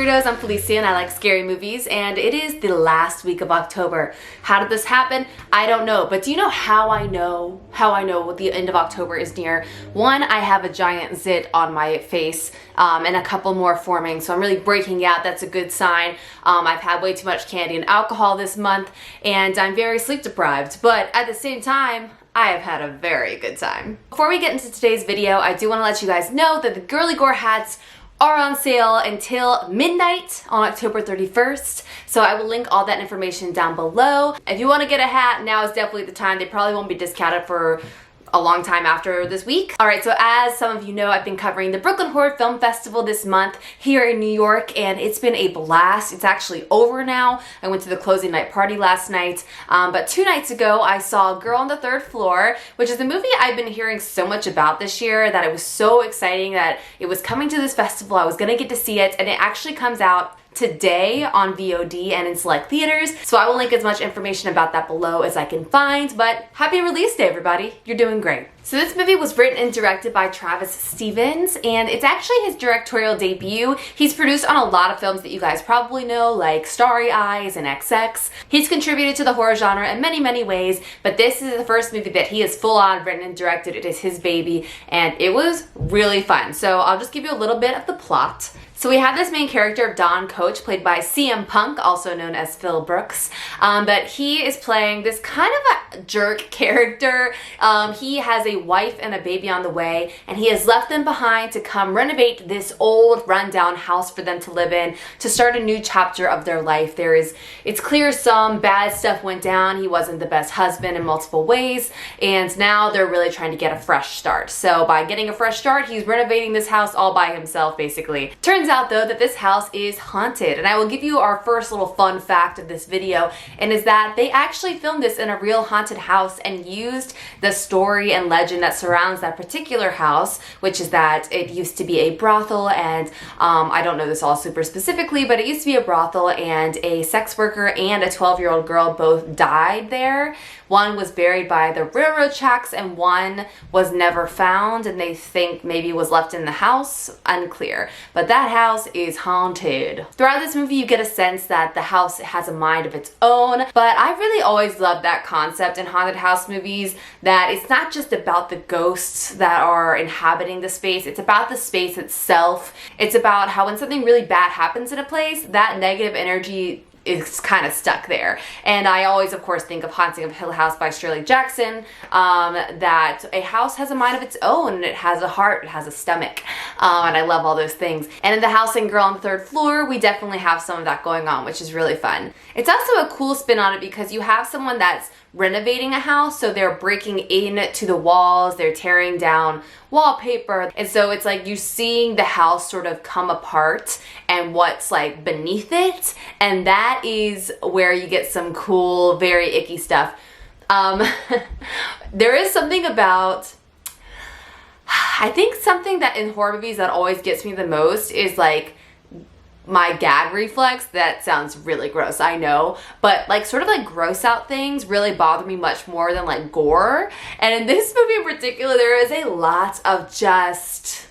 Weirdos, I'm Felicia and I like scary movies, and it is the last week of October. How did this happen? I don't know, but do you know how I know the end of October is near? One, I have a giant zit on my face and a couple more forming, so I'm really breaking out. That's a good sign. I've had way too much candy and alcohol this month, and I'm very sleep deprived, but at the same time, I have had a very good time. Before we get into today's video, I do want to let you guys know that the Girly Gore hats are on sale until midnight on October 31st. So I will link all that information down below. If you want to get a hat, now is definitely the time. They probably won't be discounted for a long time after this week. Alright, so as some of you know, I've been covering the Brooklyn Horror Film Festival this month here in New York, and it's been a blast. It's actually over now. I went to the closing night party last night, but 2 nights ago I saw Girl on the Third Floor, which is a movie I've been hearing so much about this year that it was so exciting that it was coming to this festival. I was gonna get to see it, and it actually comes out today on VOD and in select theaters, so I will link as much information about that below as I can find. But happy release day, everybody. You're doing great. So this movie was written and directed by Travis Stevens, and it's actually his directorial debut. He's produced on a lot of films that you guys probably know, like Starry Eyes and XX. He's contributed to the horror genre in many, many ways, but this is the first movie that he has full-on written and directed. It is his baby, and it was really fun. So I'll just give you a little bit of the plot. So we have this main character, Don Coach, played by CM Punk, also known as Phil Brooks, but he is playing this kind of a jerk character. He has a wife and a baby on the way, and he has left them behind to come renovate this old rundown house for them to live in, to start a new chapter of their life. It's clear some bad stuff went down. He wasn't the best husband in multiple ways, and now they're really trying to get a fresh start. So by getting a fresh start, he's renovating this house all by himself, basically. Turns out though that this house is haunted, and I will give you our first little fun fact of this video, and is that they actually filmed this in a real haunted house and used the story and legend that surrounds that particular house, which is that it used to be a brothel, and I don't know this all super specifically, but it used to be a brothel, and a sex worker and a 12-year-old girl both died there. One was buried by the railroad tracks and one was never found, and they think maybe was left in the house. Unclear. But that house is haunted. Throughout this movie you get a sense that the house has a mind of its own, but I really always loved that concept in haunted house movies, that it's not just about the ghosts that are inhabiting the space, it's about the space itself. It's about how when something really bad happens in a place, that negative energy is kind of stuck there. And I always, of course, think of Haunting of Hill House by Shirley Jackson, that a house has a mind of its own, it has a heart, it has a stomach, and I love all those things. And in the house in Girl on the Third Floor, we definitely have some of that going on, which is really fun. It's also a cool spin on it because you have someone that's renovating a house, so they're breaking into the walls, they're tearing down wallpaper, and so it's like you seeing the house sort of come apart and what's like beneath it, and that is where you get some cool, very icky stuff. There is something about, I think something that in horror movies that always gets me the most is like my gag reflex. That sounds really gross, I know, but like sort of like gross out things really bother me much more than like gore. And in this movie in particular, there is a lot of just,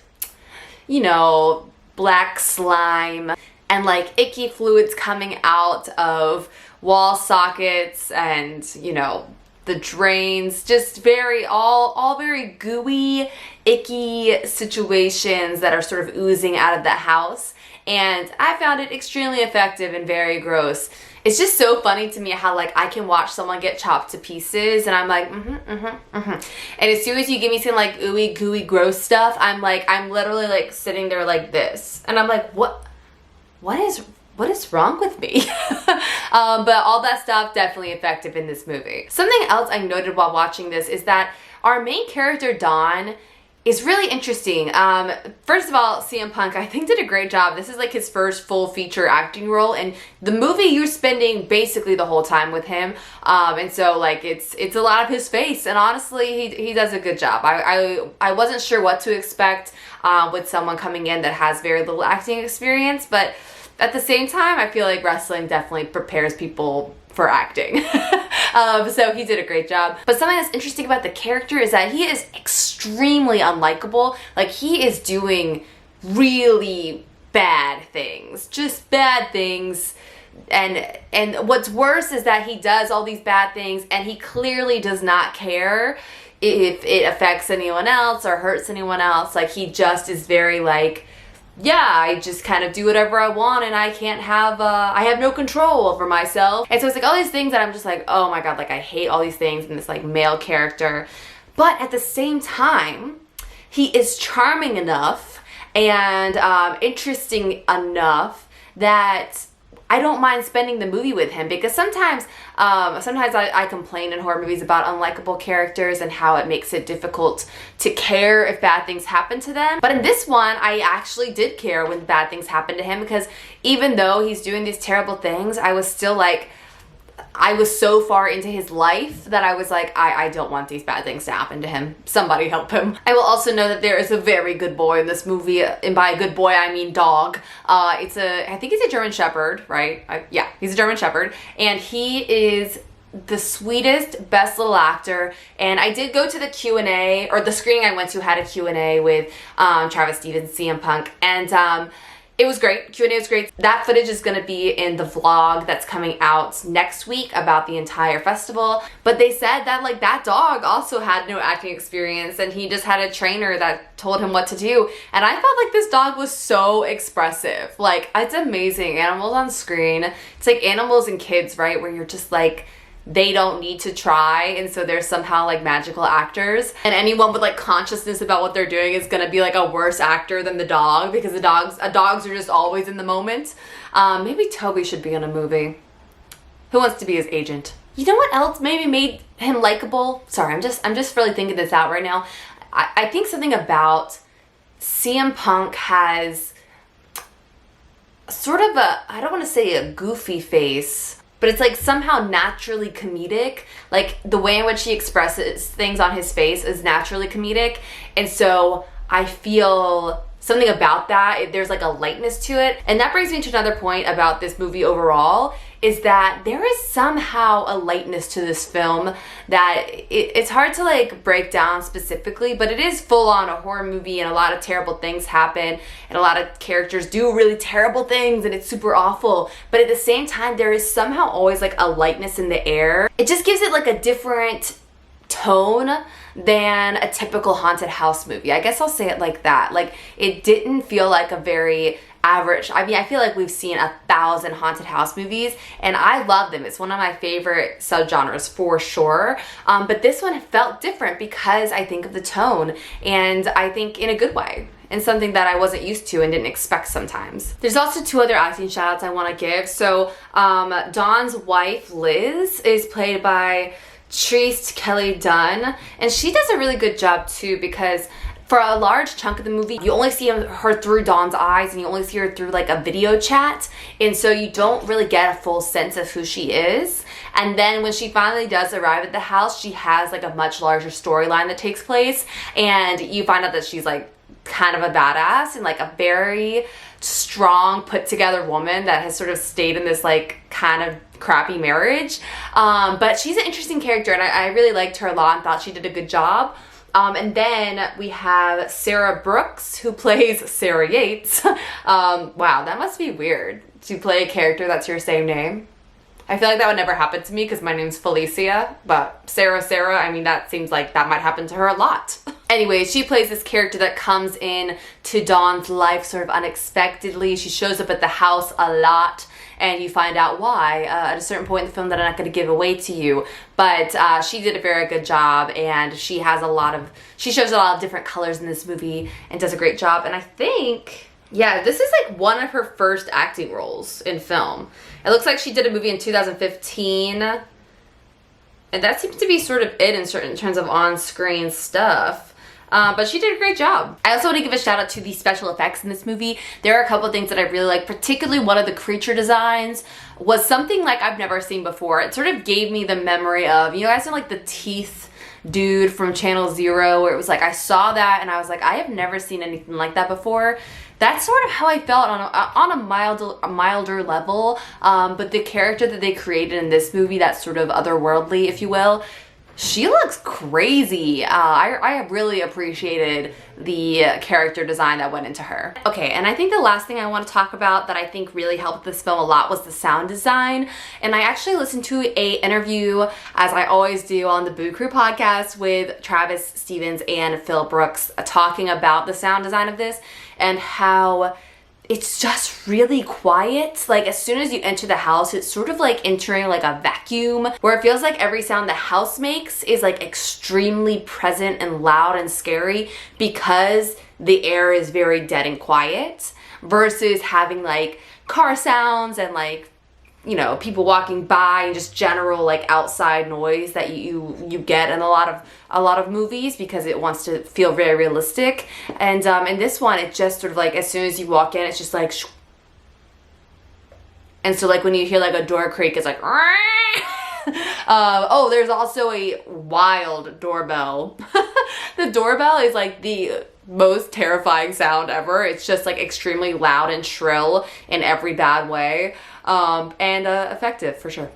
you know, black slime and like icky fluids coming out of wall sockets and, you know, the drains, just very, all very gooey, icky situations that are sort of oozing out of the house. And I found it extremely effective and very gross. It's just so funny to me how like I can watch someone get chopped to pieces and I'm like, and as soon as you give me some like ooey gooey gross stuff, I'm literally like sitting there like this, and I'm like, what is wrong with me? But all that stuff definitely effective in this movie. Something else I noted while watching this is that our main character Don is really interesting. First of all, CM Punk, I think, did a great job. This is like his first full feature acting role, and the movie you're spending basically the whole time with him, and so like it's a lot of his face, and honestly he does a good job. I wasn't sure what to expect with someone coming in that has very little acting experience, but at the same time I feel like wrestling definitely prepares people for acting. So he did a great job. But something that's interesting about the character is that he is extremely unlikable. Like, he is doing really bad things, just bad things. And what's worse is that he does all these bad things and he clearly does not care if it affects anyone else or hurts anyone else. Like, he just is very like, yeah, I just kind of do whatever I want and I can't have, I have no control over myself. And so it's like all these things that I'm just like, oh my God, like I hate all these things in this like male character. But at the same time, he is charming enough and interesting enough that I don't mind spending the movie with him, because sometimes I complain in horror movies about unlikable characters and how it makes it difficult to care if bad things happen to them. But in this one, I actually did care when bad things happened to him, because even though he's doing these terrible things, I was still like, I was so far into his life that I was like, I don't want these bad things to happen to him. Somebody help him. I will also know that there is a very good boy in this movie, and by a good boy I mean dog. I think he's a German Shepherd, right? Yeah, he's a German Shepherd, and he is the sweetest, best little actor. And I did go to the Q&A, or the screening I went to had a Q&A with Travis Stevens, CM Punk, and it was great. Q&A was great. That footage is going to be in the vlog that's coming out next week about the entire festival. But they said that like that dog also had no acting experience and he just had a trainer that told him what to do. And I felt like this dog was so expressive. Like, it's amazing. Animals on screen. It's like animals and kids, right? Where you're just like, they don't need to try, and so they're somehow like magical actors, and anyone with like consciousness about what they're doing is gonna be like a worse actor than the dog, because the dogs are just always in the moment. Maybe Toby should be in a movie. Who wants to be his agent? You know what else maybe made him likable? Sorry, I'm just really thinking this out right now. I think something about CM Punk has sort of I don't want to say a goofy face, but it's like somehow naturally comedic. Like the way in which he expresses things on his face is naturally comedic. And so I feel something about that, there's like a lightness to it. And that brings me to another point about this movie overall, is that there is somehow a lightness to this film that it's hard to like break down specifically, but it is full on a horror movie and a lot of terrible things happen and a lot of characters do really terrible things and it's super awful. But at the same time, there is somehow always like a lightness in the air. It just gives it like a different tone than a typical haunted house movie. I guess I'll say it like that. Like, it didn't feel like a very average. I mean, I feel like we've seen 1,000 haunted house movies and I love them. It's one of my favorite subgenres for sure. But this one felt different because I think of the tone, and I think in a good way, and something that I wasn't used to and didn't expect sometimes. There's also 2 other acting shout outs I want to give. So Dawn's wife, Liz, is played by Triste Kelly Dunn, and she does a really good job too, because for a large chunk of the movie, you only see her through Dawn's eyes and you only see her through like a video chat, and so you don't really get a full sense of who she is. And then when she finally does arrive at the house, she has like a much larger storyline that takes place, and you find out that she's like kind of a badass and like a very strong, put together woman that has sort of stayed in this like kind of crappy marriage. But she's an interesting character, and I really liked her a lot and thought she did a good job. And then we have Sara Brooks, who plays Sarah Yates. Wow, that must be weird to play a character that's your same name. I feel like that would never happen to me because my name's Felicia, but Sarah, I mean, that seems like that might happen to her a lot. Anyway, she plays this character that comes in to Dawn's life sort of unexpectedly. She shows up at the house a lot, and you find out why at a certain point in the film that I'm not going to give away to you. But she did a very good job, and she shows a lot of different colors in this movie and does a great job. And I think, yeah, this is like one of her first acting roles in film. It looks like she did a movie in 2015, and that seems to be sort of it in certain terms of on-screen stuff. But she did a great job. I also want to give a shout out to the special effects in this movie. There are a couple of things that I really like, particularly one of the creature designs was something like I've never seen before. It sort of gave me the memory of, you guys know, like the teeth dude from Channel Zero, where it was like I saw that and I was like, I have never seen anything like that before. That's sort of how I felt on a milder level. But the character that they created in this movie, that's sort of otherworldly, if you will, she looks crazy. I really appreciated the character design that went into her. Okay, and I think the last thing I want to talk about that I think really helped this film a lot was the sound design. And I actually listened to a interview, as I always do on the Boo Crew podcast, with Travis Stevens and Phil Brooks talking about the sound design of this and how it's just really quiet. Like as soon as you enter the house, it's sort of like entering like a vacuum where it feels like every sound the house makes is like extremely present and loud and scary because the air is very dead and quiet, versus having like car sounds and like, you know, people walking by and just general like outside noise that you get in a lot of movies, because it wants to feel very realistic. And in this one, it just sort of like as soon as you walk in, it's just like shoo. And so like when you hear like a door creak, it's like oh, there's also a wild doorbell. The doorbell is like the most terrifying sound ever. It's just like extremely loud and shrill in every bad way, and effective for sure.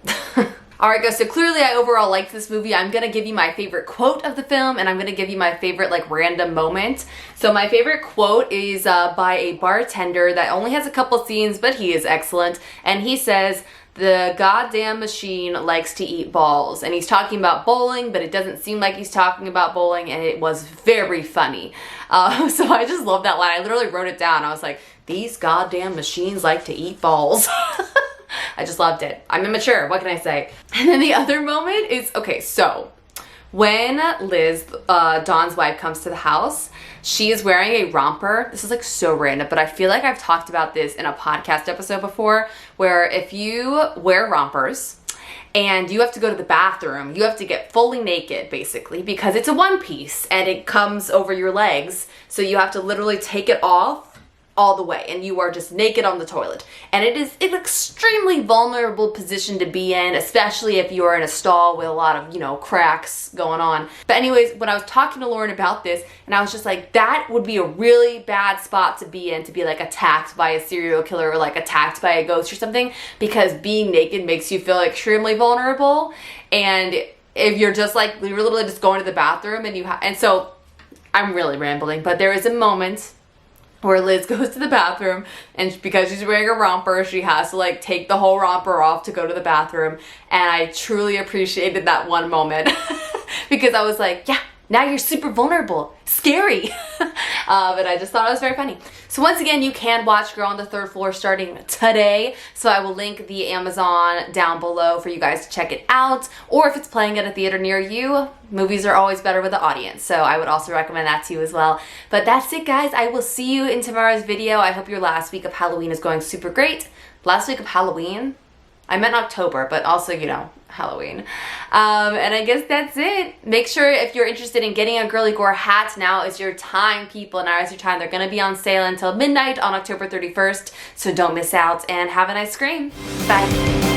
Alright guys, so clearly I overall liked this movie. I'm gonna give you my favorite quote of the film, and I'm gonna give you my favorite like random moment. So my favorite quote is by a bartender that only has a couple scenes, but he is excellent. And he says, "The goddamn machine likes to eat balls." And he's talking about bowling, but it doesn't seem like he's talking about bowling, and it was very funny. So I just love that line. I literally wrote it down. I was like, these goddamn machines like to eat balls. I just loved it. I'm immature, what can I say? And then the other moment is, okay, so when Liz, Dawn's wife, comes to the house, she is wearing a romper. This is like so random, but I feel like I've talked about this in a podcast episode before, where if you wear rompers and you have to go to the bathroom, you have to get fully naked basically, because it's a one piece and it comes over your legs. So you have to literally take it off all the way, and you are just naked on the toilet. And it is an extremely vulnerable position to be in, especially if you're in a stall with a lot of, you know, cracks going on. But anyways, when I was talking to Lauren about this, and I was just like, that would be a really bad spot to be in, to be like attacked by a serial killer or like attacked by a ghost or something, because being naked makes you feel extremely vulnerable. And if you're just like, you're literally just going to the bathroom and and so I'm really rambling, but there is a moment where Liz goes to the bathroom, and because she's wearing a romper, she has to like take the whole romper off to go to the bathroom. And I truly appreciated that one moment because I was like, yeah, now you're super vulnerable, scary. But I just thought it was very funny. So once again, you can watch Girl on the Third Floor starting today. So I will link the Amazon down below for you guys to check it out. Or if it's playing at a theater near you, movies are always better with the audience. So I would also recommend that to you as well. But that's it, guys. I will see you in tomorrow's video. I hope your last week of Halloween is going super great. Last week of Halloween? I meant October, but also, you know, Halloween. And I guess that's it. Make sure if you're interested in getting a Girly Gore hat, now is your time, people. Now is your time. They're going to be on sale until midnight on October 31st. So don't miss out, and have an ice cream. Bye.